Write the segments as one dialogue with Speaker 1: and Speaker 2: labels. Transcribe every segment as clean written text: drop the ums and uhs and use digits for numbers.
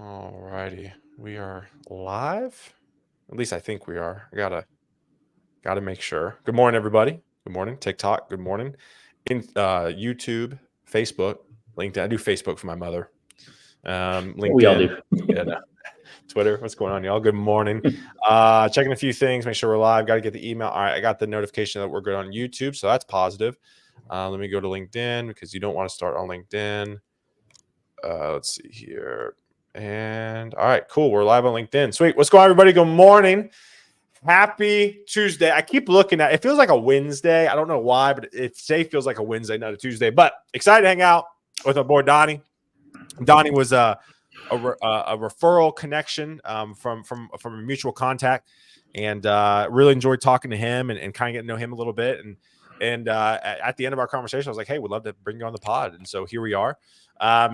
Speaker 1: All righty, we are live. At least I think we are. I gotta make sure. Good morning, everybody. Good morning, TikTok. Good morning, in YouTube, Facebook, LinkedIn. I do Facebook for my mother.
Speaker 2: We all
Speaker 1: LinkedIn,
Speaker 2: do.
Speaker 1: yeah, no, Twitter. What's going on, y'all? Good morning. Checking a few things. Make sure we're live. Got to get the email. All right, I got the notification that we're good on YouTube, so that's positive. Let me go to LinkedIn because you don't want to start on LinkedIn. Let's see here. And all right, cool. We're live on LinkedIn. Sweet. What's going on, everybody? Good morning. Happy Tuesday. I keep looking at it, feels like a Wednesday. I don't know why, but today feels like a Wednesday, not a Tuesday. But excited to hang out with our boy Donnie. Donnie was a referral connection from a mutual contact, and really enjoyed talking to him and kind of getting to know him a little bit. And at the end of our conversation, I was like, "Hey, we'd love to bring you on the pod." And so here we are.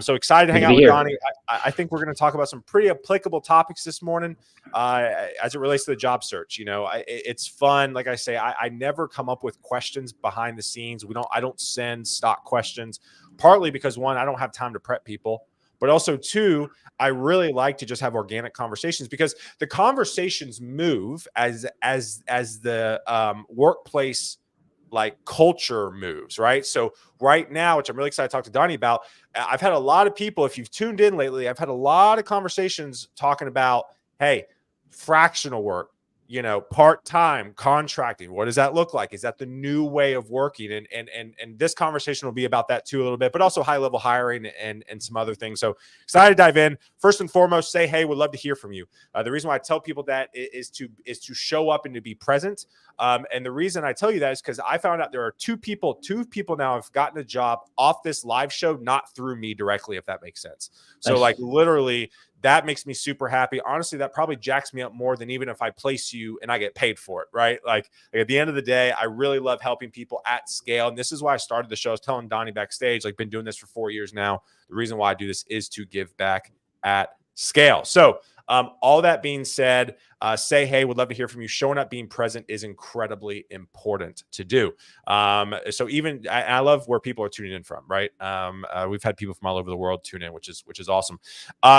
Speaker 1: So excited to
Speaker 2: Good
Speaker 1: hang
Speaker 2: to
Speaker 1: out
Speaker 2: be
Speaker 1: with
Speaker 2: here.
Speaker 1: Donnie. I think we're going to talk about some pretty applicable topics this morning as it relates to the job search. You know, it's fun. Like I say, I never come up with questions behind the scenes. I don't send stock questions, partly because one, I don't have time to prep people. But also, two, I really like to just have organic conversations because the conversations move as the workplace like culture moves, right? So right now, which I'm really excited to talk to Donnie about, I've had a lot of people, if you've tuned in lately, I've had a lot of conversations talking about, hey, fractional work, part-time contracting. What does that look like? Is that the new way of working? And this conversation will be about that too a little bit, but also high-level hiring and some other things. So excited to dive in. First and foremost, say hey, would love to hear from you. The reason why I tell people that is to show up and to be present. And the reason I tell you that is because I found out there are two people now have gotten a job off this live show, not through me directly, if that makes sense. So
Speaker 2: Nice.
Speaker 1: like literally that makes me super happy. Honestly, that probably jacks me up more than even if I place you and I get paid for it, right? Like at the end of the day, I really love helping people at scale. And this is why I started the show. I was telling Donnie backstage, like been doing this for 4 years now. The reason why I do this is to give back at scale. So all that being said, say hey, would love to hear from you. Showing up, being present is incredibly important to do. So even I love where people are tuning in from, right? We've had people from all over the world tune in, which is awesome.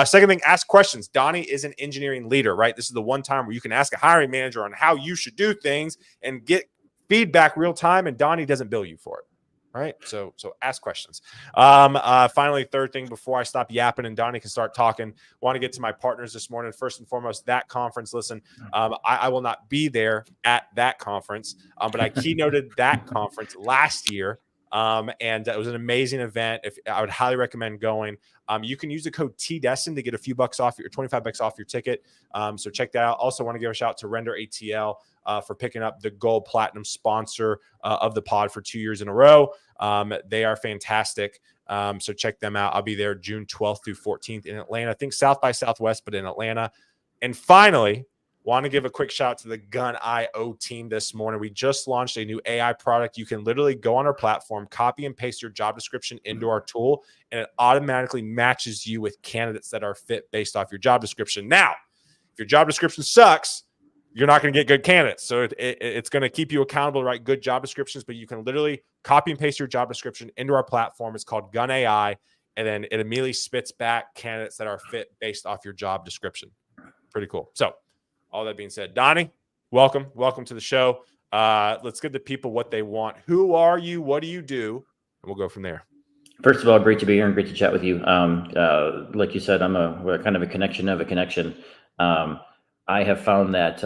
Speaker 1: Second thing, ask questions. Donnie is an engineering leader, right? This is the one time where you can ask a hiring manager on how you should do things and get feedback real time, and Donnie doesn't bill you for it. Right. So ask questions. Finally, third thing before I stop yapping and Donnie can start talking, want to get to my partners this morning. First and foremost, that conference. Listen, I will not be there at that conference, but I keynoted that conference last year. And it was an amazing event. If I would highly recommend going. You can use the code TDESTIN to get a few bucks off your $25 off your ticket. So check that out. Also want to give a shout out to Render ATL for picking up the gold platinum sponsor of the pod for 2 years in a row. They are fantastic. So check them out. I'll be there June 12th through 14th in Atlanta. I think South by Southwest, but in Atlanta. And finally, want to give a quick shout out to the Gun.io team this morning. We just launched a new AI product. You can literally go on our platform, copy and paste your job description into our tool, and it automatically matches you with candidates that are fit based off your job description. Now, if your job description sucks, you're not going to get good candidates. So it's going to keep you accountable to write good job descriptions, but you can literally copy and paste your job description into our platform. It's called Gun AI, and then it immediately spits back candidates that are fit based off your job description. Pretty cool. So all that being said, Donnie, welcome to the show. Let's give the people what they want. Who are you? What do you do? And we'll go from there.
Speaker 2: First of all, great to be here and great to chat with you. Like you said, we're kind of a connection of a connection. I have found that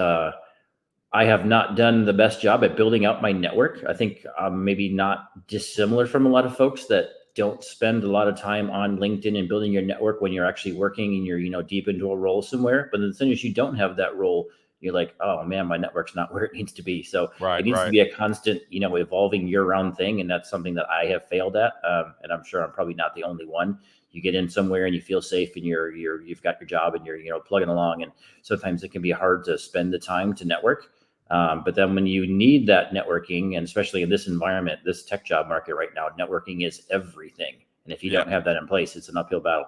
Speaker 2: I have not done the best job at building out my network. I think I'm maybe not dissimilar from a lot of folks that don't spend a lot of time on LinkedIn and building your network when you're actually working and you're deep into a role somewhere. But as soon as you don't have that role, you're like, oh man, my network's not where it needs to be. So it needs to be a constant, evolving year-round thing, and that's something that I have failed at. And I'm sure I'm probably not the only one. You get in somewhere and you feel safe, and you've got your job and you're plugging along, and sometimes it can be hard to spend the time to network. But then when you need that networking, and especially in this environment, this tech job market right now, networking is everything. And if you don't have that in place, it's an uphill battle.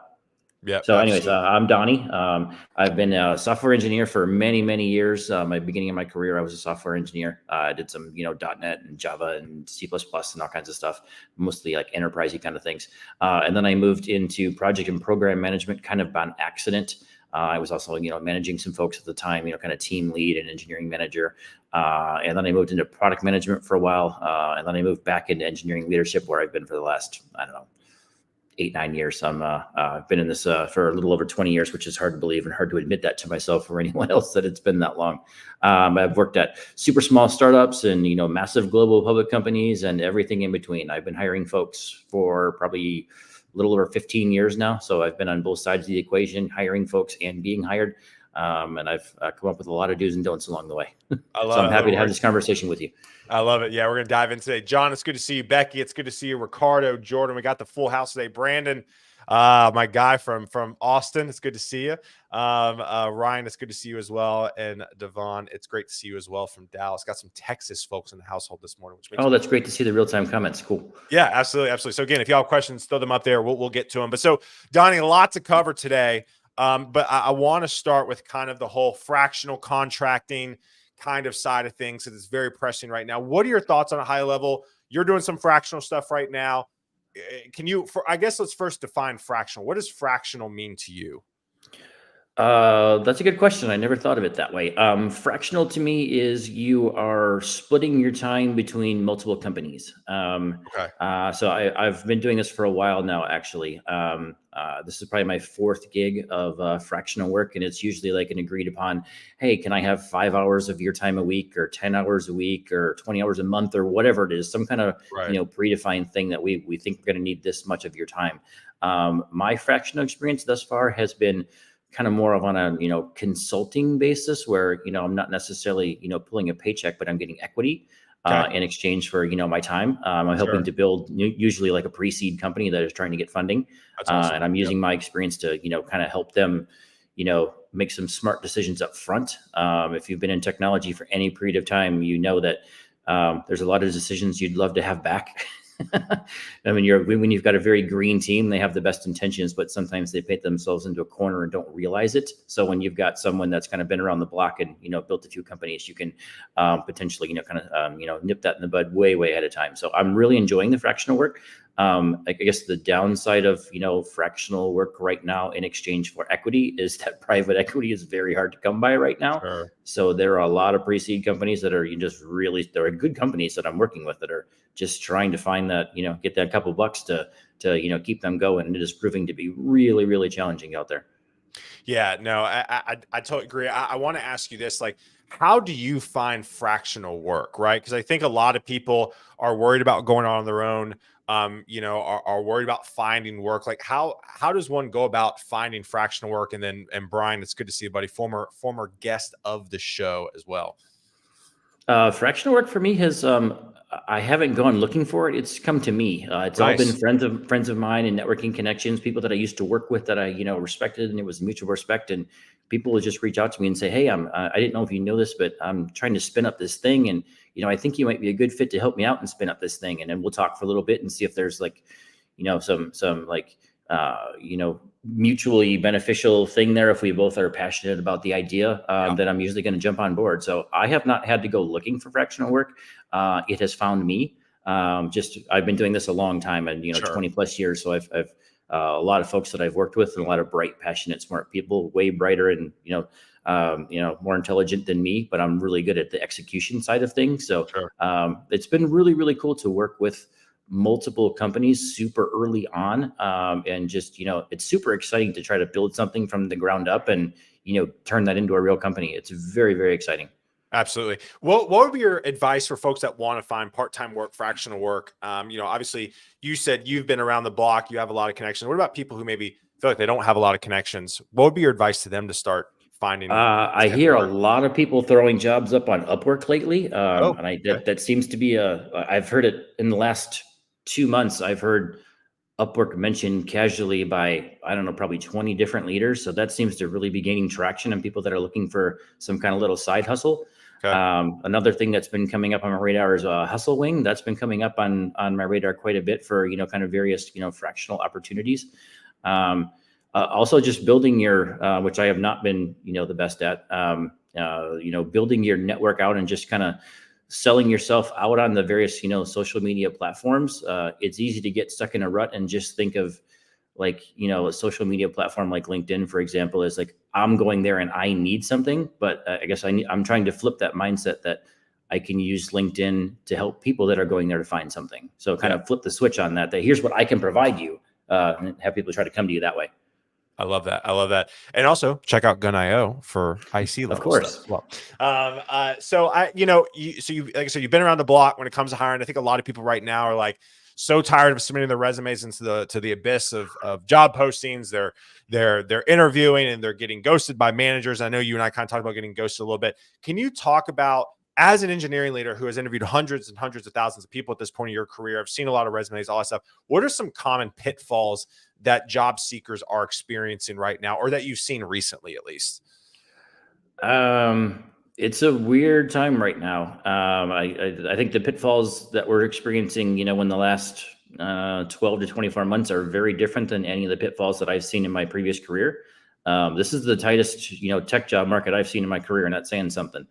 Speaker 1: Yep,
Speaker 2: So anyways,
Speaker 1: absolutely.
Speaker 2: I'm Donnie. I've been a software engineer for many, many years. My beginning of my career, I was a software engineer. I did some, .NET and Java and C++ and all kinds of stuff, mostly like enterprisey kind of things. And then I moved into project and program management kind of on accident. I was also, managing some folks at the time, kind of team lead and engineering manager. And then I moved into product management for a while. And then I moved back into engineering leadership where I've been for the last, I don't know, 8, 9 years. I've been in this for a little over 20 years, which is hard to believe and hard to admit that to myself or anyone else that it's been that long. I've worked at super small startups and massive global public companies and everything in between. I've been hiring folks for probably a little over 15 years now, so I've been on both sides of the equation, hiring folks and being hired. And I've come up with a lot of do's and don'ts along the way.
Speaker 1: I
Speaker 2: So
Speaker 1: love
Speaker 2: I'm
Speaker 1: it.
Speaker 2: happy to have this conversation with you.
Speaker 1: I love it. Yeah, we're gonna dive in today. John, it's good to see you. Becky, it's good to see you. Ricardo, Jordan, we got the full house today. Brandon, my guy from Austin, it's good to see you. Ryan, it's good to see you as well. And Devon, it's great to see you as well from Dallas. Got some Texas folks in the household this morning, which makes
Speaker 2: Oh, that's great to see the real-time comments. Cool.
Speaker 1: yeah, absolutely, absolutely. So again, if y'all have questions, throw them up there. We'll get to them. But so Donnie, a lot to cover today. But I want to start with kind of the whole fractional contracting kind of side of things because it's very pressing right now. What are your thoughts on a high level? You're doing some fractional stuff right now. Can you, I guess let's first define fractional. What does fractional mean to you?
Speaker 2: That's a good question. I never thought of it that way. Fractional to me is you are splitting your time between multiple companies.
Speaker 1: Okay.
Speaker 2: So I've been doing this for a while now, actually. This is probably my fourth gig of fractional work, and it's usually like an agreed upon, hey, can I have 5 hours of your time a week or 10 hours a week or 20 hours a month or whatever it is, some kind of,
Speaker 1: Right.
Speaker 2: predefined thing that we think we're going to need this much of your time. My fractional experience thus far has been kind of more of on a consulting basis where I'm not necessarily pulling a paycheck, but I'm getting equity
Speaker 1: Okay.
Speaker 2: in exchange for my time. I'm helping
Speaker 1: Sure.
Speaker 2: to build usually like a pre-seed company that is trying to get funding,
Speaker 1: That's awesome.
Speaker 2: and I'm
Speaker 1: Yep.
Speaker 2: using my experience to kind of help them make some smart decisions up front. If you've been in technology for any period of time, you know that there's a lot of decisions you'd love to have back. I mean, when you've got a very green team, they have the best intentions, but sometimes they paint themselves into a corner and don't realize it. So when you've got someone that's kind of been around the block and built a few companies, you can potentially kind of nip that in the bud way ahead of time. So I'm really enjoying the fractional work. I guess the downside of fractional work right now in exchange for equity is that private equity is very hard to come by right now.
Speaker 1: Sure.
Speaker 2: So there are a lot of pre-seed companies that are there are good companies that I'm working with that are just trying to find that get that couple bucks to keep them going, and it is proving to be really, really challenging out there.
Speaker 1: Yeah, no, I totally agree. I want to ask you this, like, how do you find fractional work, right? Because I think a lot of people are worried about going on their own, are worried about finding work. Like, how does one go about finding fractional work? And Brian, it's good to see you, buddy, former guest of the show as well.
Speaker 2: Fractional work for me has I haven't gone looking for it. It's come to me. It's all been
Speaker 1: Nice.
Speaker 2: friends of mine and networking connections, people that I used to work with that I respected, and it was mutual respect. And people would just reach out to me and say, "Hey, I didn't know if you know this, but I'm trying to spin up this thing, and I think you might be a good fit to help me out and spin up this thing." And then we'll talk for a little bit and see if there's like some like mutually beneficial thing there. If we both are passionate about the idea, then I'm usually going to jump on board. So I have not had to go looking for fractional work. It has found me. I've been doing this a long time, and
Speaker 1: Sure.
Speaker 2: 20 plus years. So I've a lot of folks that I've worked with, and a lot of bright, passionate, smart people, way brighter and more intelligent than me. But I'm really good at the execution side of things. So
Speaker 1: Sure.
Speaker 2: it's been really, really cool to work with multiple companies super early on, and just it's super exciting to try to build something from the ground up and turn that into a real company. It's very, very exciting.
Speaker 1: Absolutely. What would be your advice for folks that want to find part-time work, fractional work? Obviously you said you've been around the block, you have a lot of connections. What about people who maybe feel like they don't have a lot of connections? What would be your advice to them to start finding this
Speaker 2: I
Speaker 1: type of
Speaker 2: hear a
Speaker 1: work?
Speaker 2: lot of people throwing jobs up on Upwork lately,
Speaker 1: Oh,
Speaker 2: and
Speaker 1: okay.
Speaker 2: that seems to be I've heard it in the last 2 months. I've heard Upwork mentioned casually by, I don't know, probably 20 different leaders. So that seems to really be gaining traction and people that are looking for some kind of little side hustle.
Speaker 1: Okay.
Speaker 2: Another thing that's been coming up on my radar is a hustle wing. That's been coming up on my radar quite a bit for, kind of various, fractional opportunities. Um, Also, just building your, which I have not been, the best at, building your network out and just kind of selling yourself out on the various, social media platforms. It's easy to get stuck in a rut and just think of like, a social media platform like LinkedIn, for example, is like, I'm going there and I need something. But I guess I'm trying to flip that mindset that I can use LinkedIn to help people that are going there to find something. So kind of flip the switch on that here's what I can provide you, and have people try to come to you that way.
Speaker 1: I love that. I love that. And also check out Gun.io for IC
Speaker 2: Of
Speaker 1: level stuff
Speaker 2: course.
Speaker 1: as well. So like I said, you've been around the block when it comes to hiring. I think a lot of people right now are like so tired of submitting their resumes into the abyss of job postings. They're interviewing and they're getting ghosted by managers. I know you and I kind of talked about getting ghosted a little bit. Can you talk about, as an engineering leader who has interviewed hundreds and hundreds of thousands of people at this point in your career, I've seen a lot of resumes, all that stuff. What are some common pitfalls that job seekers are experiencing right now, or that you've seen recently, at least?
Speaker 2: It's a weird time right now. I think the pitfalls that we're experiencing, in the last 12 to 24 months are very different than any of the pitfalls that I've seen in my previous career. This is the tightest, tech job market I've seen in my career, and that's saying something.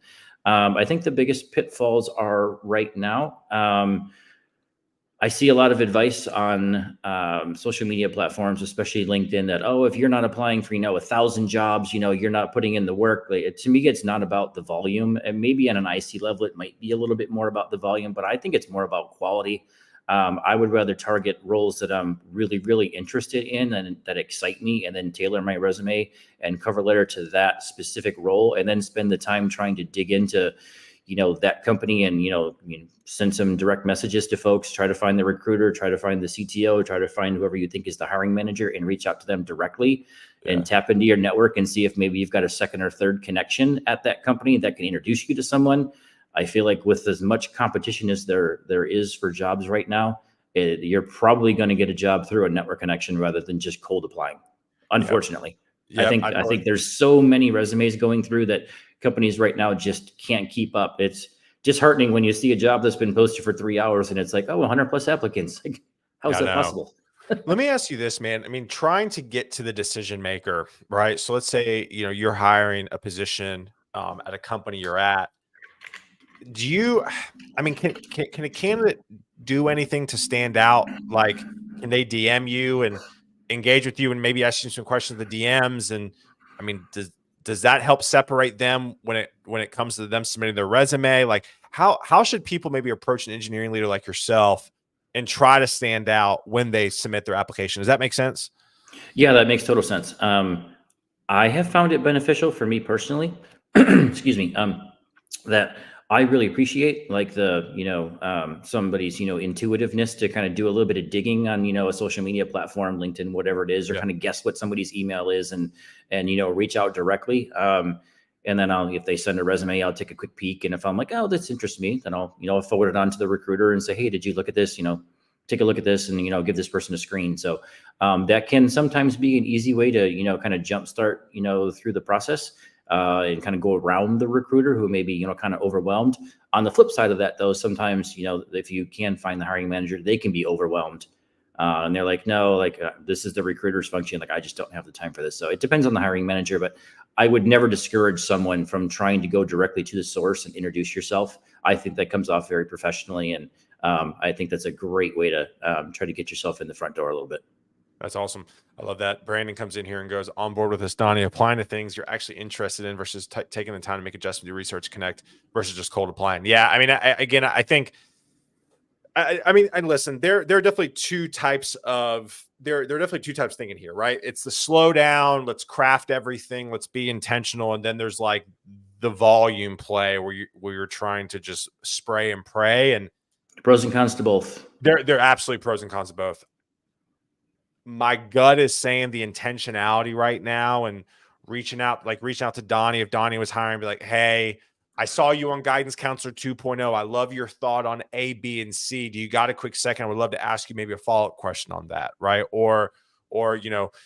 Speaker 2: I think the biggest pitfalls are right now. I see a lot of advice on social media platforms, especially LinkedIn, that, oh, if you're not applying for, 1,000 jobs, you're not putting in the work. To me, it's not about the volume. And maybe on an IC level, it might be a little bit more about the volume, but I think it's more about quality. I would rather target roles that I'm really, really interested in and that excite me, and then tailor my resume and cover letter to that specific role, and then spend the time trying to dig into that company and, send some direct messages to folks, try to find the recruiter, try to find the CTO, try to find whoever you think is the hiring manager, and reach out to them directly and tap into your network and see if maybe you've got a second or third connection at that company that can introduce you to someone. I feel like with as much competition as there is for jobs right now, you're probably going to get a job through a network connection rather than just cold applying, unfortunately.
Speaker 1: Yep.
Speaker 2: I think there's so many resumes going through that companies right now just can't keep up. It's disheartening when you see a job that's been posted for 3 hours and it's like, oh, 100 plus applicants. Like, how is that possible?
Speaker 1: Let me ask you this, man. I mean, trying to get to the decision maker, right? So let's say, you're hiring a position at a company you're at. Do you, I mean, can a candidate do anything to stand out? Like, can they DM you and engage with you and maybe ask you some questions in the DMs? And I mean, does that help separate them when it comes to them submitting their resume? Like, how should people maybe approach an engineering leader like yourself and try to stand out when they submit their application? Does that make sense?
Speaker 2: Yeah, that makes total sense. I have found it beneficial for me personally. Excuse me. That I really appreciate, like somebody's, intuitiveness to kind of do a little bit of digging on, a social media platform, LinkedIn, whatever it is, or kind of guess what somebody's email is and, reach out directly. And then if they send a resume, I'll take a quick peek. And if I'm like, oh, this interests me, then I'll forward it on to the recruiter and say, hey, did you look at this? Take a look at this and, give this person a screen. So that can sometimes be an easy way to, kind of jumpstart, through the process. And kind of go around the recruiter who may be, kind of overwhelmed. On the flip side of that, though, sometimes, if you can find the hiring manager, they can be overwhelmed. And they're like, no, this is the recruiter's function. Like, I just don't have the time for this. So it depends on the hiring manager, but I would never discourage someone from trying to go directly to the source and introduce yourself. I think that comes off very professionally. And I think that's a great way to try to get yourself in the front door a little bit.
Speaker 1: That's awesome. I love that. Brandon comes in here and goes, on board with us, Donnie, applying to things you're actually interested in versus taking the time to make adjustments, do research, connect versus just cold applying. Yeah. I mean, I think, and listen, there are definitely two types of thinking here, right? It's the slow down, let's craft everything, let's be intentional. And then there's like the volume play where you're trying to just spray and pray. And
Speaker 2: pros and cons to both.
Speaker 1: They're absolutely pros and cons to both. My gut is saying the intentionality right now and reaching out to Donnie. If Donnie was hiring, be like, hey, I saw you on Guidance Counselor 2.0. I love your thought on A, B, and C. Do you got a quick second? I would love to ask you maybe a follow-up question on that, right? Or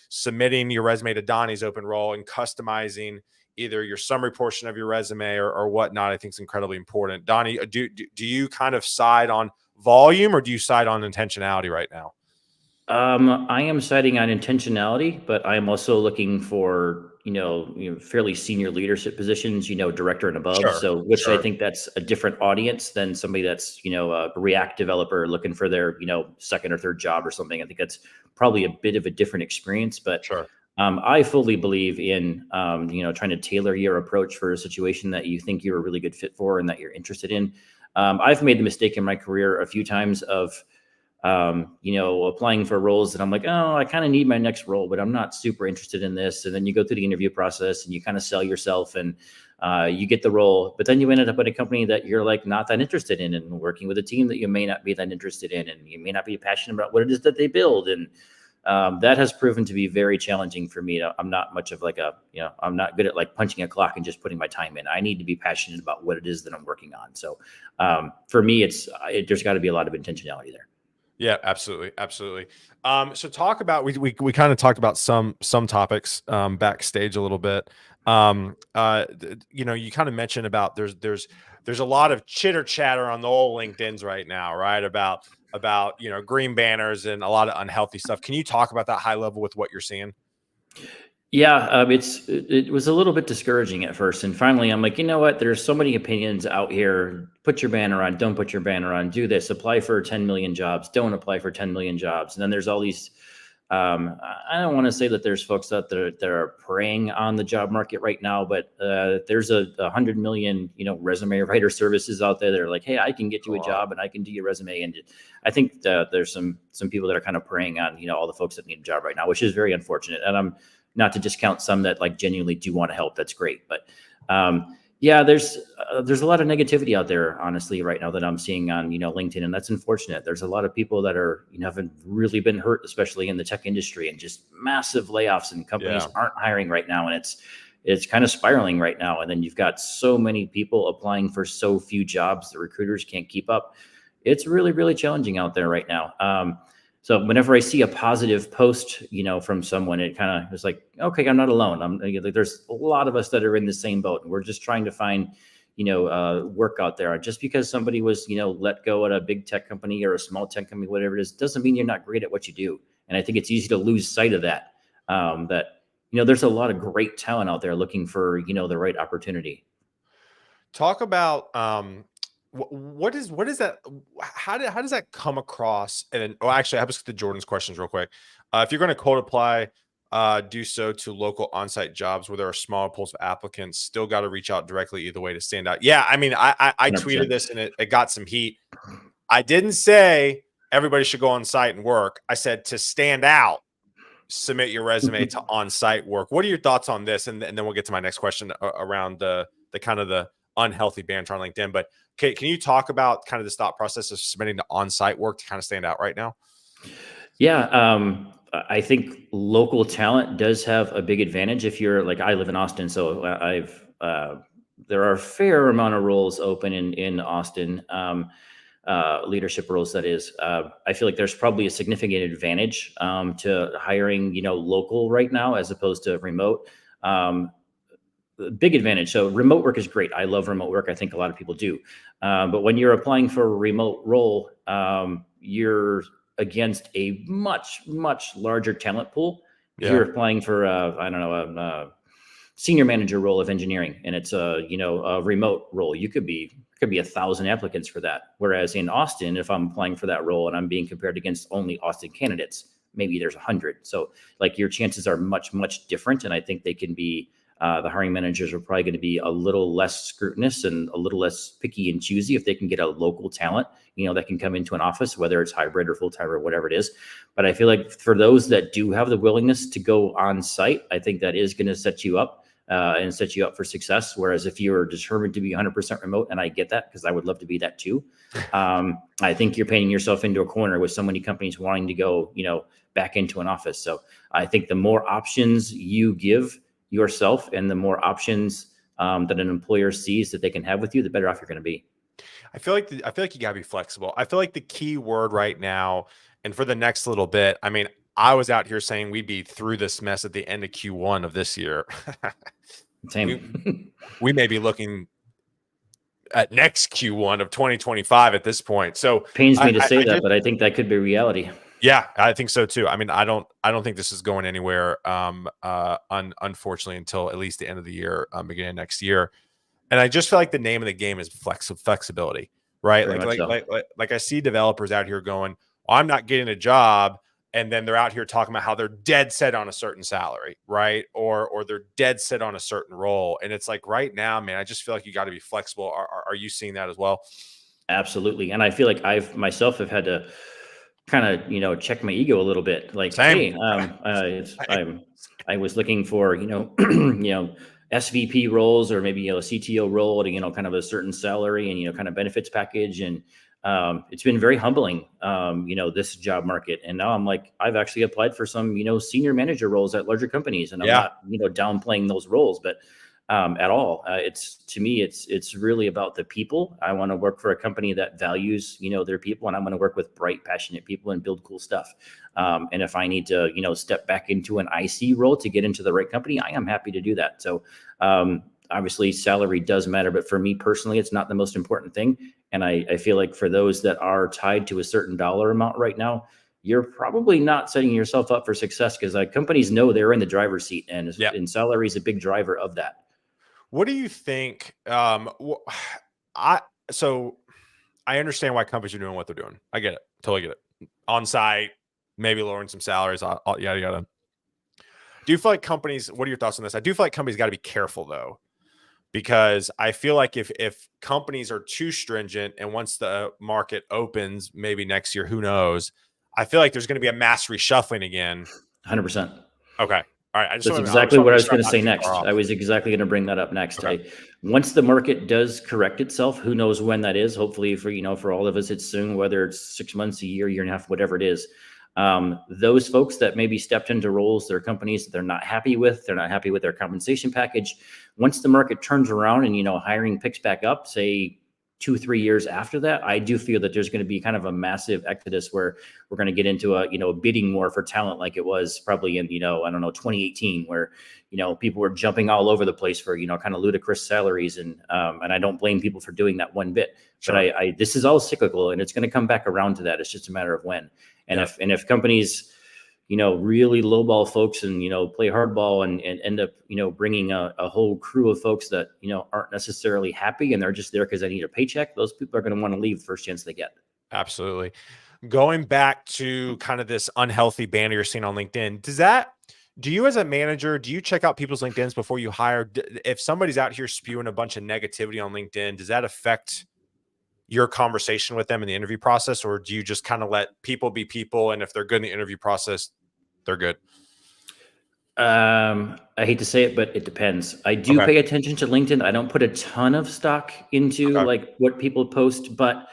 Speaker 1: submitting your resume to Donnie's open role and customizing either your summary portion of your resume or whatnot, I think is incredibly important. Donnie, do you kind of side on volume or do you side on intentionality right now?
Speaker 2: I am citing on intentionality, but I am also looking for, fairly senior leadership positions, director and above.
Speaker 1: Sure,
Speaker 2: So, which I
Speaker 1: sure,
Speaker 2: think that's a different audience than somebody that's, a React developer looking for their, second or third job or something. I think that's probably a bit of a different experience, but
Speaker 1: sure.
Speaker 2: I fully believe in, trying to tailor your approach for a situation that you think you're a really good fit for and that you're interested in. I've made the mistake in my career a few times of, applying for roles that I'm like, oh, I kind of need my next role, but I'm not super interested in this. And then you go through the interview process and you kind of sell yourself and you get the role, but then you ended up at a company that you're like not that interested in and working with a team that you may not be that interested in and you may not be passionate about what it is that they build. And that has proven to be very challenging for me. I'm not much of like I'm not good at like punching a clock and just putting my time in. I need to be passionate about what it is that I'm working on. So for me, there's got to be a lot of intentionality there.
Speaker 1: Yeah, absolutely, absolutely. So talk about we kind of talked about some topics backstage a little bit. You kind of mentioned about there's a lot of chitter chatter on the old LinkedIn's right now, right? About green banners and a lot of unhealthy stuff. Can you talk about that high level with what you're seeing?
Speaker 2: Yeah, it was a little bit discouraging at first, and finally, I'm like, you know what? There's so many opinions out here. Put your banner on. Don't put your banner on. Do this. Apply for 10 million jobs. Don't apply for 10 million jobs. And then there's all these. I don't want to say that there's folks out there that are preying on the job market right now, but there's 100 million, resume writer services out there that are like, hey, I can get you a job and I can do your resume. And I think there's some people that are kind of preying on, all the folks that need a job right now, which is very unfortunate. And I'm not to discount some that like genuinely do want to help. That's great. But yeah, there's a lot of negativity out there, honestly, right now that I'm seeing on, LinkedIn. And that's unfortunate. There's a lot of people that are, haven't really been hurt, especially in the tech industry, and just massive layoffs, and companies aren't hiring right now. And it's kind of spiraling right now. And then you've got so many people applying for so few jobs that recruiters can't keep up. It's really, really challenging out there right now. So whenever I see a positive post, from someone, it kind of is like, okay, I'm not alone. There's a lot of us that are in the same boat, and we're just trying to find, work out there. Just because somebody was, let go at a big tech company or a small tech company, whatever it is, doesn't mean you're not great at what you do. And I think it's easy to lose sight of that. There's a lot of great talent out there looking for, the right opportunity.
Speaker 1: Talk about what is that? How does that come across? And actually, I have to get to Jordan's questions real quick. If you're going to cold apply, do so to local on-site jobs where there are smaller pools of applicants. Still got to reach out directly either way to stand out. Yeah, I mean, I tweeted
Speaker 2: 100%.
Speaker 1: this and it got some heat. I didn't say everybody should go on site and work. I said to stand out, submit your resume to on-site work. What are your thoughts on this? And then we'll get to my next question around the kind of the unhealthy banter on LinkedIn. But can you talk about kind of this thought process of submitting to on-site work to kind of stand out right now?
Speaker 2: Yeah, I think local talent does have a big advantage. If you're like, I live in Austin, so there are a fair amount of roles open in Austin, leadership roles. That is, I feel like there's probably a significant advantage to hiring, local right now as opposed to remote. Big advantage. So remote work is great. I love remote work. I think a lot of people do. But when you're applying for a remote role, you're against a much, much larger talent pool. If you're applying for, a senior manager role of engineering, and it's a remote role, could be 1,000 applicants for that. Whereas in Austin, if I'm applying for that role and I'm being compared against only Austin candidates, maybe there's 100. So like your chances are much, much different. And I think they can be, the hiring managers are probably going to be a little less scrutinous and a little less picky and choosy if they can get a local talent, that can come into an office, whether it's hybrid or full-time or whatever it is. But I feel like for those that do have the willingness to go on site, I think that is going to set you up and set you up for success. Whereas if you're determined to be 100% remote, and I get that because I would love to be that too, I think you're painting yourself into a corner with so many companies wanting to go, back into an office. So I think the more options you give yourself and the more options that an employer sees that they can have with you, the better off you're going to be.
Speaker 1: I feel like you got to be flexible. I feel like the key word right now, and for the next little bit, I mean, I was out here saying we'd be through this mess at the end of Q1 of this year.
Speaker 2: Same.
Speaker 1: We may be looking at next Q1 of 2025 at this point. So
Speaker 2: Pains me to say that, but I think that could be reality.
Speaker 1: Yeah, I think so too. I mean, I don't think this is going anywhere, unfortunately, until at least the end of the year, beginning of next year. And I just feel like the name of the game is flexibility, right?
Speaker 2: Very
Speaker 1: Like
Speaker 2: much
Speaker 1: like
Speaker 2: so.
Speaker 1: like like, like I see developers out here going, well, I'm not getting a job, and then they're out here talking about how they're dead set on a certain salary, right? Or they're dead set on a certain role. And it's like right now, man, I just feel like you got to be flexible. Are you seeing that as well?
Speaker 2: Absolutely. And I feel like I've myself have had to kind of, check my ego a little bit. Like,
Speaker 1: Same.
Speaker 2: hey, I was looking for, SVP roles, or maybe, a CTO role at, kind of a certain salary and, kind of benefits package. And it's been very humbling, this job market. And now I'm like, I've actually applied for some, senior manager roles at larger companies, and I'm
Speaker 1: Yeah.
Speaker 2: not, downplaying those roles, but at all. It's to me, it's really about the people. I want to work for a company that values, their people, and I want to work with bright, passionate people and build cool stuff. And if I need to, step back into an IC role to get into the right company, I am happy to do that. So obviously, salary does matter, but for me personally, it's not the most important thing. And I feel like for those that are tied to a certain dollar amount right now, you're probably not setting yourself up for success, because companies know they're in the driver's seat,
Speaker 1: Yeah.
Speaker 2: and salary is a big driver of that.
Speaker 1: What do you think? I so I understand why companies are doing what they're doing. I get it. Totally get it. On site, maybe lowering some salaries, yada yada. Do you feel like companies? What are your thoughts on this? I do feel like companies got to be careful though, because I feel like if companies are too stringent, and once the market opens, maybe next year, who knows? I feel like there's going to be a mass reshuffling again.
Speaker 2: 100%.
Speaker 1: Okay, all right.
Speaker 2: That's
Speaker 1: I just
Speaker 2: exactly
Speaker 1: want to
Speaker 2: what I
Speaker 1: make
Speaker 2: was
Speaker 1: sure I'm
Speaker 2: going to
Speaker 1: not
Speaker 2: say
Speaker 1: too far
Speaker 2: next.
Speaker 1: off.
Speaker 2: I was exactly going to bring that up next.
Speaker 1: Okay.
Speaker 2: Once the market does correct itself, who knows when that is? Hopefully, for all of us, it's soon. Whether it's 6 months, a year and a half, whatever it is. Those folks that maybe stepped into roles, their companies that they're not happy with, their compensation package. Once the market turns around and hiring picks back up, say 2-3 years after that, I do feel that there's going to be kind of a massive exodus where we're going to get into a bidding war for talent, like it was probably in I don't know, 2018, where people were jumping all over the place for kind of ludicrous salaries. And I don't blame people for doing that one bit.
Speaker 1: Sure.
Speaker 2: But I this is all cyclical, and it's going to come back around to that. It's just a matter of when. And if companies really lowball folks and play hardball and end up bringing a whole crew of folks that aren't necessarily happy, and they're just there because they need a paycheck, those people are going to want to leave the first chance they get.
Speaker 1: Absolutely. Going back to kind of this unhealthy banner you're seeing on LinkedIn, do you as a manager, do you check out people's LinkedIns before you hire? If somebody's out here spewing a bunch of negativity on LinkedIn, does that affect your conversation with them in the interview process, or do you just kind of let people be people, and if they're good in the interview process, they're good?
Speaker 2: I hate to say it, but it depends. I do
Speaker 1: Okay.
Speaker 2: pay attention to LinkedIn. I don't put a ton of stock into
Speaker 1: Okay.
Speaker 2: like what people post, but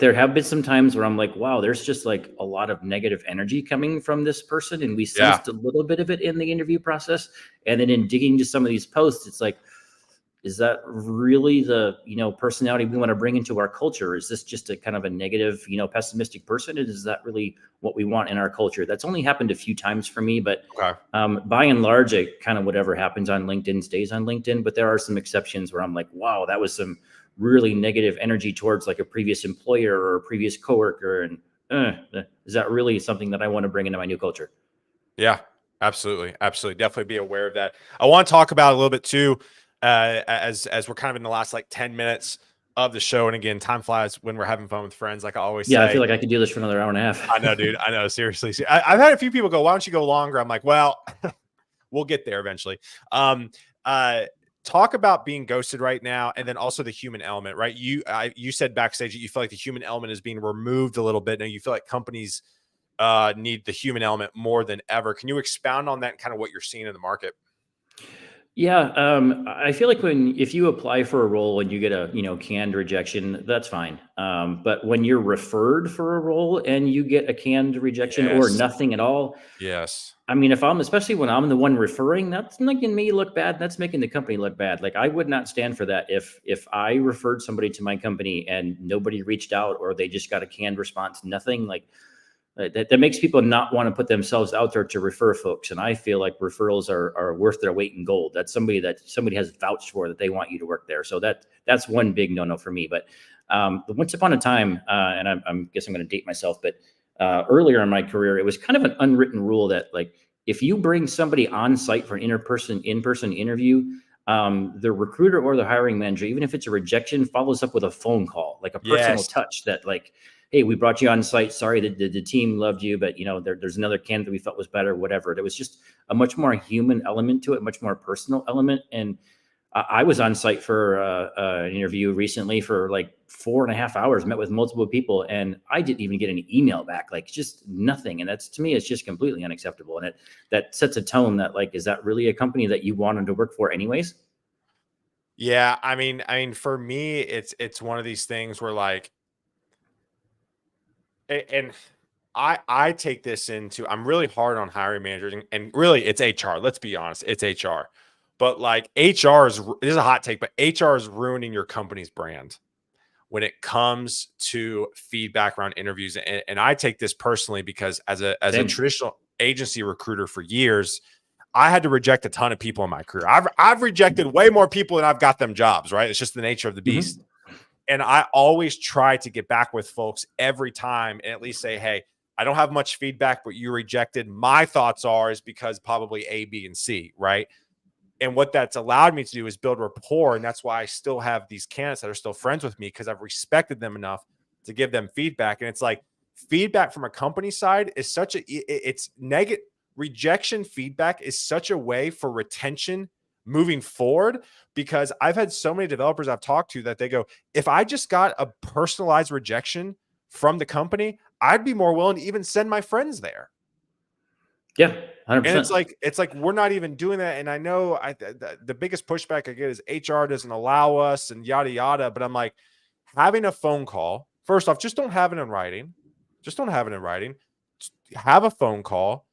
Speaker 2: there have been some times where I'm like, wow, there's just like a lot of negative energy coming from this person, and we
Speaker 1: Yeah.
Speaker 2: sensed a little bit of it in the interview process. And then in digging to some of these posts, it's like, is that really the personality we want to bring into our culture? Is this just a kind of a negative, pessimistic person? And is that really what we want in our culture? That's only happened a few times for me, but
Speaker 1: Okay.
Speaker 2: by and large, it kind of whatever happens on LinkedIn stays on LinkedIn. But there are some exceptions where I'm like, wow, that was some really negative energy towards like a previous employer or a previous coworker, and is that really something that I want to bring into my new culture?
Speaker 1: Yeah, absolutely. Absolutely. Definitely be aware of that. I want to talk about a little bit too, as we're kind of in the last like 10 minutes of the show. And again, time flies when we're having fun with friends, like I always
Speaker 2: Yeah, I
Speaker 1: say.
Speaker 2: feel like I could do this for another hour and a half.
Speaker 1: I know, dude. I know. Seriously. I've had a few people go, why don't you go longer? I'm like, well, we'll get there eventually. Um, uh, Talk about being ghosted right now, and then also the human element, right? You said backstage that you feel like the human element is being removed a little bit. Now you feel like companies need the human element more than ever. Can you expound on that and kind of what you're seeing in the market?
Speaker 2: Yeah, I feel like if you apply for a role and you get a canned rejection, that's fine. But when you're referred for a role and you get a canned rejection or
Speaker 1: Yes.
Speaker 2: nothing at all,
Speaker 1: Yes.
Speaker 2: I mean, especially when I'm the one referring, that's making me look bad. That's making the company look bad. Like I would not stand for that if I referred somebody to my company and nobody reached out, or they just got a canned response, nothing. Like that makes people not want to put themselves out there to refer folks. And I feel like referrals are worth their weight in gold. That's somebody has vouched for, that they want you to work there. So that's one big no-no for me. But once upon a time, and I'm guess I'm going to date myself, but earlier in my career, it was kind of an unwritten rule that like, if you bring somebody on site for an in-person interview, the recruiter or the hiring manager, even if it's a rejection, follows up with a phone call, like a personal
Speaker 1: Yes.
Speaker 2: touch that like, hey, we brought you on site. Sorry that the team loved you, but there's another candidate we felt was better, whatever. It was just a much more human element to it, much more personal element. And I was on site for an interview recently for like 4.5 hours, met with multiple people, and I didn't even get an email back, like just nothing. And that's, to me, it's just completely unacceptable. And that sets a tone that like, is that really a company that you wanted to work for anyways?
Speaker 1: Yeah, I mean, for me, it's one of these things where like, and I take this into, I'm really hard on hiring managers, and really it's HR. Let's be honest, it's HR. But like HR this is a hot take, but HR is ruining your company's brand when it comes to feedback around interviews. And I take this personally because as a
Speaker 2: Same.
Speaker 1: traditional agency recruiter for years, I had to reject a ton of people in my career. I've rejected way more people than I've got them jobs, right? It's just the nature of the beast.
Speaker 2: Mm-hmm.
Speaker 1: And I always try to get back with folks every time and at least say, hey, I don't have much feedback, but you rejected. My thoughts are is because probably A, B, and C, right? And what that's allowed me to do is build rapport. And that's why I still have these candidates that are still friends with me, because I've respected them enough to give them feedback. And it's like, feedback from a company side is such it's negative. Rejection feedback is such a way for retention moving forward, because I've had so many developers I've talked to that they go, if I just got a personalized rejection from the company, I'd be more willing to even send my friends there.
Speaker 2: Yeah,
Speaker 1: And
Speaker 2: 100%.
Speaker 1: it's like we're not even doing that. And I know the biggest pushback I get is HR doesn't allow us and yada yada. But I'm like, having a phone call, first off, just don't have it in writing. Just don't have it in writing. Just have a phone call,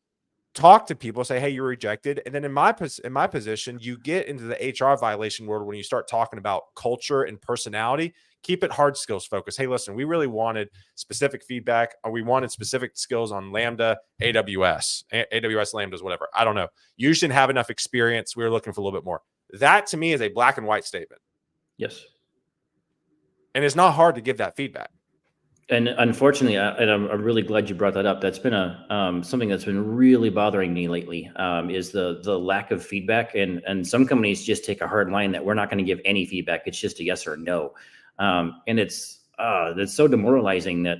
Speaker 1: talk to people, say, hey, you're rejected. And then in my position, you get into the HR violation world when you start talking about culture and personality. Keep it hard skills focused. Hey, listen, we really wanted specific feedback, or we wanted specific skills on Lambda, AWS, Lambdas, whatever. I don't know. You just didn't have enough experience. We were looking for a little bit more. That to me is a black and white statement.
Speaker 2: Yes.
Speaker 1: And it's not hard to give that feedback.
Speaker 2: And unfortunately, and I'm really glad you brought that up. That's been something that's been really bothering me lately, is the lack of feedback. And some companies just take a hard line that we're not going to give any feedback. It's just a yes or a no. And that's so demoralizing that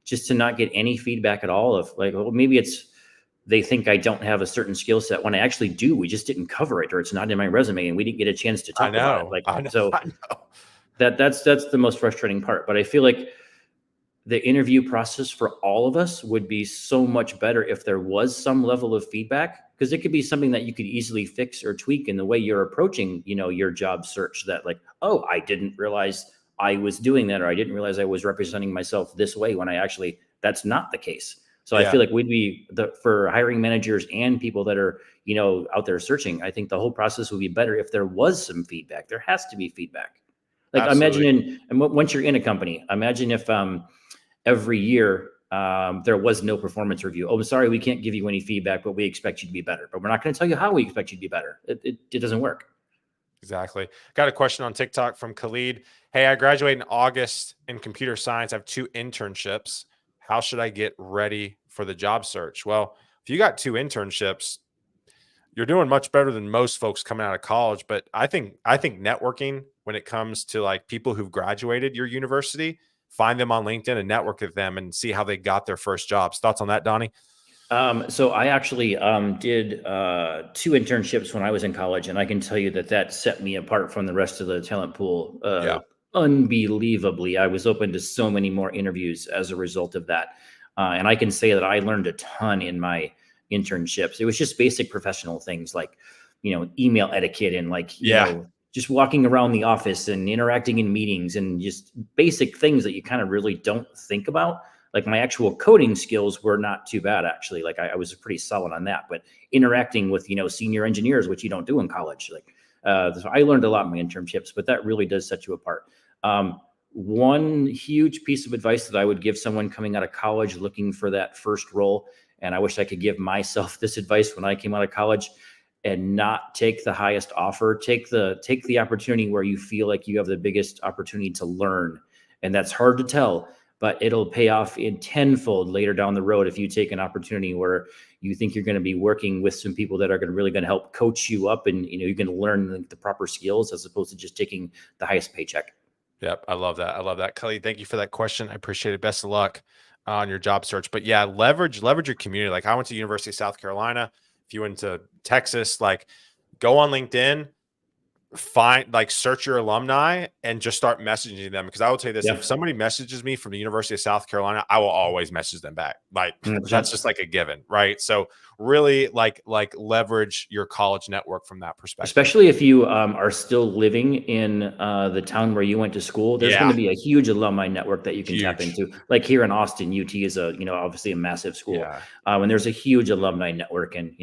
Speaker 2: just to not get any feedback at all, of like, well, maybe they think I don't have a certain skill set when I actually do. We just didn't cover it, or it's not in my resume and we didn't get a chance to talk about it. Like,
Speaker 1: I know.
Speaker 2: so
Speaker 1: I know.
Speaker 2: that's the most frustrating part. But I feel like the interview process for all of us would be so much better if there was some level of feedback, because it could be something that you could easily fix or tweak in the way you're approaching, your job search, that like, oh, I didn't realize I was doing that, or I didn't realize I was representing myself this way when that's not the case. So I
Speaker 1: Yeah.
Speaker 2: feel like for hiring managers and people that are, out there searching, I think the whole process would be better if there was some feedback. There has to be feedback. Like
Speaker 1: Absolutely.
Speaker 2: once you're in a company, imagine if, every year there was no performance review. Oh, sorry, we can't give you any feedback, but we expect you to be better. But we're not going to tell you how we expect you to be better. It doesn't work.
Speaker 1: Exactly. Got a question on TikTok from Khalid. Hey, I graduated in August in computer science. I have 2 internships. How should I get ready for the job search? Well, if you got 2 internships, you're doing much better than most folks coming out of college. But I think networking, when it comes to like people who've graduated your university, find them on LinkedIn and network with them and see how they got their first jobs. Thoughts on that, Donnie?
Speaker 2: So I actually did 2 internships when I was in college, and I can tell you that set me apart from the rest of the talent pool
Speaker 1: Yeah.
Speaker 2: unbelievably. I was open to so many more interviews as a result of that, and I can say that I learned a ton in my internships. It was just basic professional things like, email etiquette, and like,
Speaker 1: Yeah.
Speaker 2: just walking around the office and interacting in meetings, and just basic things that you kind of really don't think about. Like my actual coding skills were not too bad, actually. Like I was pretty solid on that, but interacting with, senior engineers, which you don't do in college, like, so I learned a lot in my internships, but that really does set you apart. One huge piece of advice that I would give someone coming out of college looking for that first role, and I wish I could give myself this advice when I came out of college, and not take the highest offer. Take the opportunity where you feel like you have the biggest opportunity to learn. And that's hard to tell, but it'll pay off in tenfold later down the road if you take an opportunity where you think you're going to be working with some people that are really going to help coach you up, and you're going to learn the proper skills as opposed to just taking the highest paycheck.
Speaker 1: Yep, I love that. I love that, Kelly. Thank you for that question. I appreciate it. Best of luck on your job search. But yeah, leverage your community. Like I went to University of South Carolina. If you went to Texas, like go on LinkedIn, search your alumni and just start messaging them. Because I will tell you this, if somebody messages me from the University of South Carolina, I will always message them back. Like that's just like a given, right? So really like leverage your college network from that perspective.
Speaker 2: Especially if you are still living in the town where you went to school, there's going to be a huge alumni network that you can tap into. Like here in Austin, UT is obviously a massive school. And there's a huge alumni network, and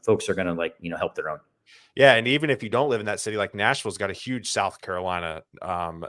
Speaker 2: folks are going to help their own.
Speaker 1: Yeah, and even if you don't live in that city, like Nashville's got a huge South Carolina kind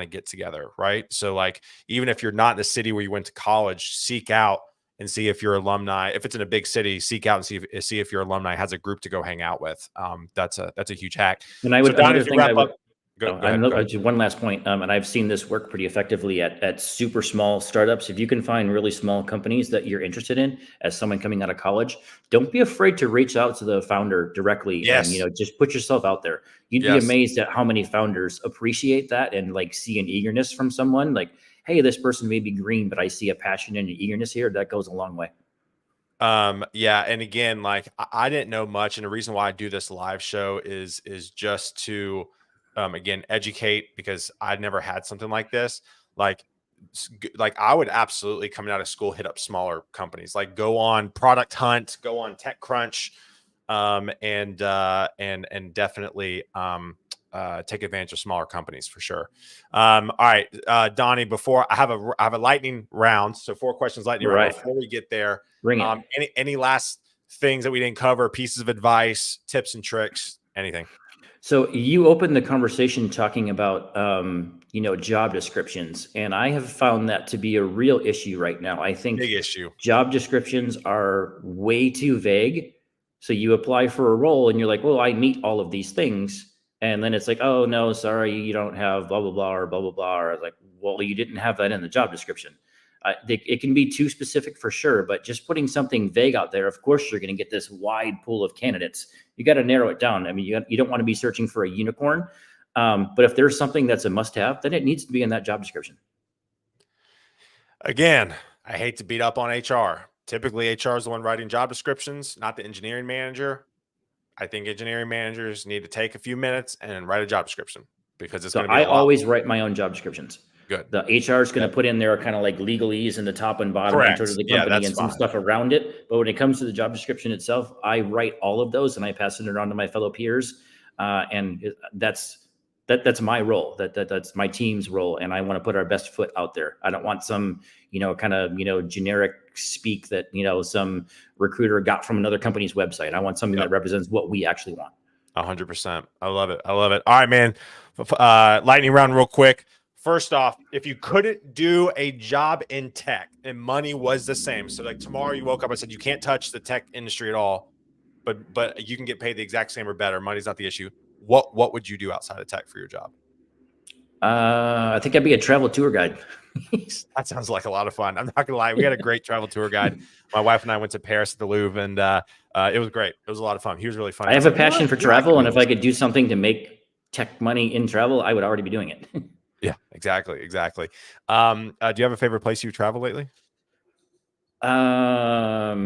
Speaker 1: of get together, right? So like even if you're not in the city where you went to college, seek out and see if your alumni, if it's in a big city, seek out and see if your alumni has a group to go hang out with. That's a huge hack.
Speaker 2: And I would,
Speaker 1: another thing I would. Go ahead.
Speaker 2: One last point, and I've seen this work pretty effectively at super small startups. If you can find really small companies that you're interested in as someone coming out of college, don't be afraid to reach out to the founder directly.
Speaker 1: Yes.
Speaker 2: And just put yourself out there. You'd be amazed at how many founders appreciate that and see an eagerness from someone. Like, hey, this person may be green, but I see a passion and an eagerness here. That goes a long way.
Speaker 1: Yeah. And again, like I didn't know much. And the reason why I do this live show is just to, again, educate, because I'd never had something like this. Like I would absolutely, coming out of school, hit up smaller companies, like go on Product Hunt, go on TechCrunch, and definitely, take advantage of smaller companies for sure. All right, Donnie, before I have a lightning round. So 4 questions, lightning round. Before we get there,
Speaker 2: bring it.
Speaker 1: Any last things that we didn't cover, pieces of advice, tips and tricks, anything?
Speaker 2: So you opened the conversation talking about, job descriptions, and I have found that to be a real issue right now. I think
Speaker 1: big issue.
Speaker 2: Job descriptions are way too vague. So you apply for a role and you're like, well, I meet all of these things. And then it's like, oh no, sorry, you don't have blah, blah, blah, or blah, blah, blah. Or like, well, you didn't have that in the job description. It can be too specific for sure, but just putting something vague out there, of course, you're going to get this wide pool of candidates. You got to narrow it down. I mean, you don't want to be searching for a unicorn, but if there's something that's a must-have, then it needs to be in that job description.
Speaker 1: Again, I hate to beat up on HR. Typically, HR is the one writing job descriptions, not the engineering manager. I think engineering managers need to take a few minutes and write a job description, because it's going to be.
Speaker 2: I always write my own job descriptions.
Speaker 1: Good.
Speaker 2: The HR is going to put in there kind of like legalese in the top and bottom in terms of the company and some stuff around it. But when it comes to the job description itself, I write all of those and I pass it around to my fellow peers. And that's my role. That's my team's role. And I want to put our best foot out there. I don't want some, generic speak that, some recruiter got from another company's website. I want something that represents what we actually want.
Speaker 1: 100%. I love it. All right, man. Lightning round real quick. First off, if you couldn't do a job in tech and money was the same, so like tomorrow you woke up and said you can't touch the tech industry at all, but you can get paid the exact same or better, money's not the issue, what would you do outside of tech for your job?
Speaker 2: I think I'd be a travel tour guide.
Speaker 1: That sounds like a lot of fun. I'm not gonna lie, we had a great travel tour guide. My wife and I went to Paris at the Louvre, and it was great. It was a lot of fun. He was really fun.
Speaker 2: I have a passion for travel, and if I could do something to make tech money in travel, I would already be doing it.
Speaker 1: Yeah, exactly. Do you have a favorite place you've traveled lately?
Speaker 2: A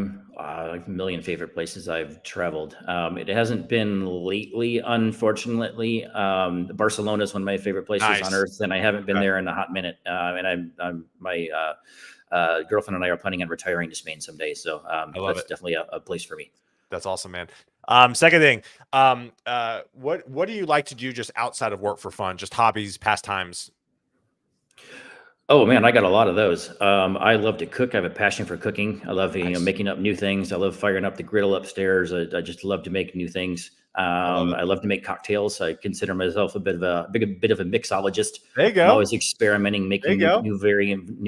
Speaker 2: million favorite places I've traveled. It hasn't been lately, unfortunately. Barcelona is one of my favorite places on earth, and I haven't been there in a hot minute. And my girlfriend and I are planning on retiring to Spain someday, so that's definitely a place for me.
Speaker 1: That's awesome, man. Second thing, what do you like to do just outside of work for fun? Just hobbies, pastimes?
Speaker 2: Oh man, I got a lot of those. I love to cook. I have a passion for cooking. I love making up new things. I love firing up the griddle upstairs. I just love to make new things. I love to make cocktails. I consider myself a bit of a mixologist.
Speaker 1: There you go.
Speaker 2: I'm always experimenting, making new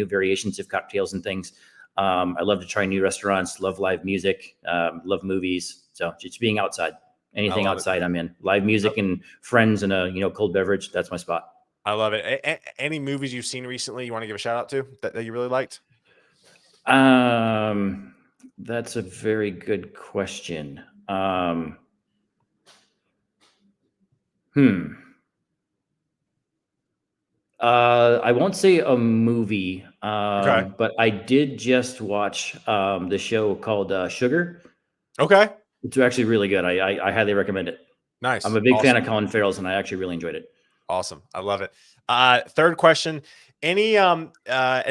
Speaker 2: variations of cocktails and things. I love to try new restaurants, love live music, love movies. So just being outside, anything outside I'm in. Live music and friends and a cold beverage, that's my spot.
Speaker 1: I love it. Any movies you've seen recently you want to give a shout out to that you really liked?
Speaker 2: That's a very good question. Hmm. I won't say a movie,
Speaker 1: Okay.
Speaker 2: but I did just watch the show called Sugar.
Speaker 1: Okay.
Speaker 2: It's actually really good. I highly recommend it. I'm
Speaker 1: Nice.
Speaker 2: a big fan
Speaker 1: Awesome.
Speaker 2: of Colin Farrell's, and I actually really enjoyed it.
Speaker 1: Awesome. I love it. Third question. Any and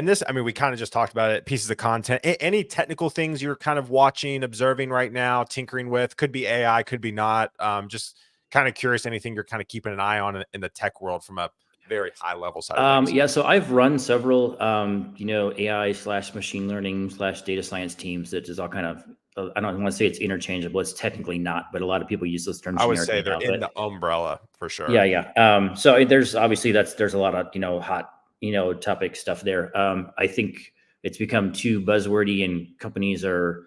Speaker 1: this, I mean, we kind of just talked about it, pieces of content. Any technical things you're kind of watching, observing right now, tinkering with? Could be AI, could be not. Just kind of curious, anything you're kind of keeping an eye on in the tech world from a very high level side of things.
Speaker 2: Yeah, so I've run several, AI slash machine learning slash data science teams that is all kind of, I don't want to say it's interchangeable. It's technically not, but a lot of people use those terms
Speaker 1: I would say
Speaker 2: generically
Speaker 1: they're
Speaker 2: now.
Speaker 1: in
Speaker 2: But
Speaker 1: the umbrella for
Speaker 2: yeah,
Speaker 1: sure.
Speaker 2: yeah. So there's obviously there's a lot of hot topic stuff there. I think it's become too buzzwordy, and companies are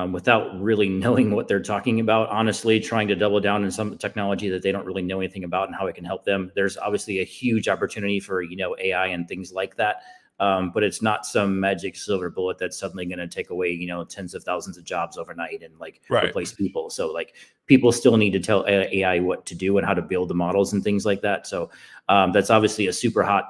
Speaker 2: without really knowing what they're talking about, honestly, trying to double down in some technology that they don't really know anything about and how it can help them. There's obviously a huge opportunity for, AI and things like that. But it's not some magic silver bullet that's suddenly going to take away, tens of thousands of jobs overnight and like
Speaker 1: Right.
Speaker 2: replace people. So like people still need to tell AI what to do and how to build the models and things like that. So that's obviously a super hot,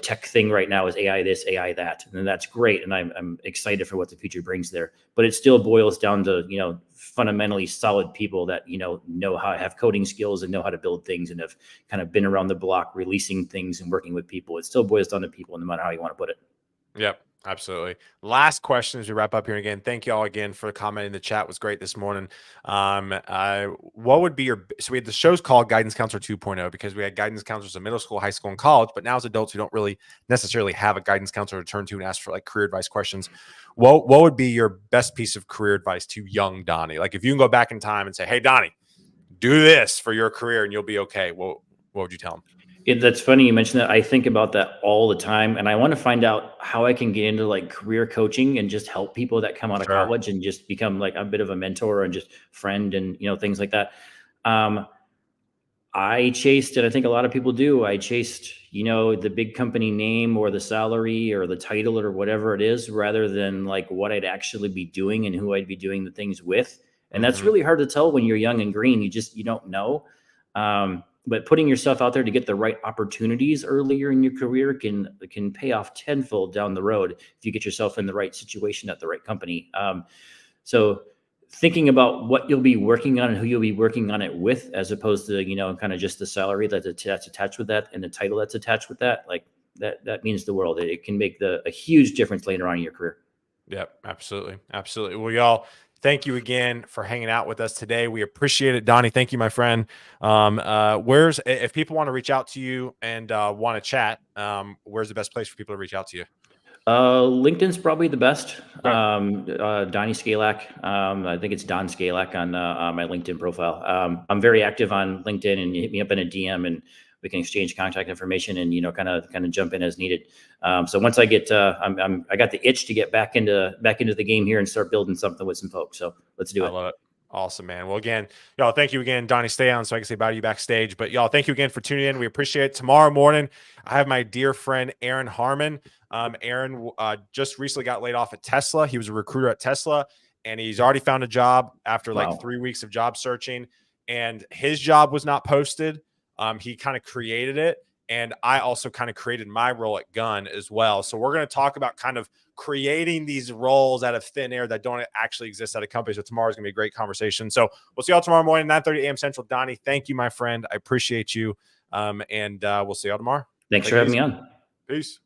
Speaker 2: tech thing right now is AI this, AI that, and that's great, and I'm excited for what the future brings there. But it still boils down to fundamentally solid people that know how to have coding skills and know how to build things and have kind of been around the block releasing things and working with people. It still boils down to people, no matter how you want to put it.
Speaker 1: Yep, absolutely. Last question as we wrap up here again. Thank you all again for commenting. The chat was great this morning. What would be so we had the show's called Guidance Counselor 2.0 because we had guidance counselors in middle school, high school, and college, but now as adults, we don't really necessarily have a guidance counselor to turn to and ask for like career advice questions. What would be your best piece of career advice to young Donnie? Like if you can go back in time and say, hey, Donnie, do this for your career and you'll be okay. What would you tell him?
Speaker 2: That's funny you mentioned that. I think about that all the time, and I want to find out how I can get into like career coaching and just help people that come out of
Speaker 1: Sure.
Speaker 2: college and just become like a bit of a mentor and just friend and things like that. Um, I chased, and I think a lot of people do. I chased, the big company name or the salary or the title or whatever it is, rather than like what I'd actually be doing and who I'd be doing the things with. And that's
Speaker 1: Mm-hmm.
Speaker 2: really hard to tell when you're young and green. You don't know. But putting yourself out there to get the right opportunities earlier in your career can pay off tenfold down the road if you get yourself in the right situation at the right company. So thinking about what you'll be working on and who you'll be working on it with, as opposed to kind of just the salary that's attached with that and the title that's attached with that, like that means the world. It can make a huge difference later on in your career.
Speaker 1: Yep, absolutely. Absolutely. Well, y'all, thank you again for hanging out with us today. We appreciate it. Donnie, thank you, my friend. If people want to reach out to you and want to chat, where's the best place for people to reach out to you?
Speaker 2: LinkedIn's probably the best.
Speaker 1: Okay.
Speaker 2: Donnie Skalak. I think it's Don Skalak on my LinkedIn profile. I'm very active on LinkedIn, and you hit me up in a DM, and we can exchange contact information and kind of jump in as needed. So once I get, I got the itch to get back into the game here and start building something with some folks. So let's do
Speaker 1: I
Speaker 2: it.
Speaker 1: love it. Awesome, man. Well, again, y'all, thank you again. Donnie, stay on so I can say bye to you backstage. But y'all, thank you again for tuning in. We appreciate it. Tomorrow morning, I have my dear friend, Aaron Harmon. Aaron just recently got laid off at Tesla. He was a recruiter at Tesla, and he's already found a job after like
Speaker 2: Wow.
Speaker 1: 3 weeks of job searching. And his job was not posted. He kind of created it. And I also kind of created my role at Gun as well. So we're going to talk about kind of creating these roles out of thin air that don't actually exist at a company. So tomorrow's going to be a great conversation. So we'll see y'all tomorrow morning, 9:30 a.m. Central. Donnie, thank you, my friend. I appreciate you. And we'll see y'all tomorrow.
Speaker 2: Thanks
Speaker 1: Take
Speaker 2: for
Speaker 1: it
Speaker 2: having
Speaker 1: easy.
Speaker 2: me on.
Speaker 1: Peace.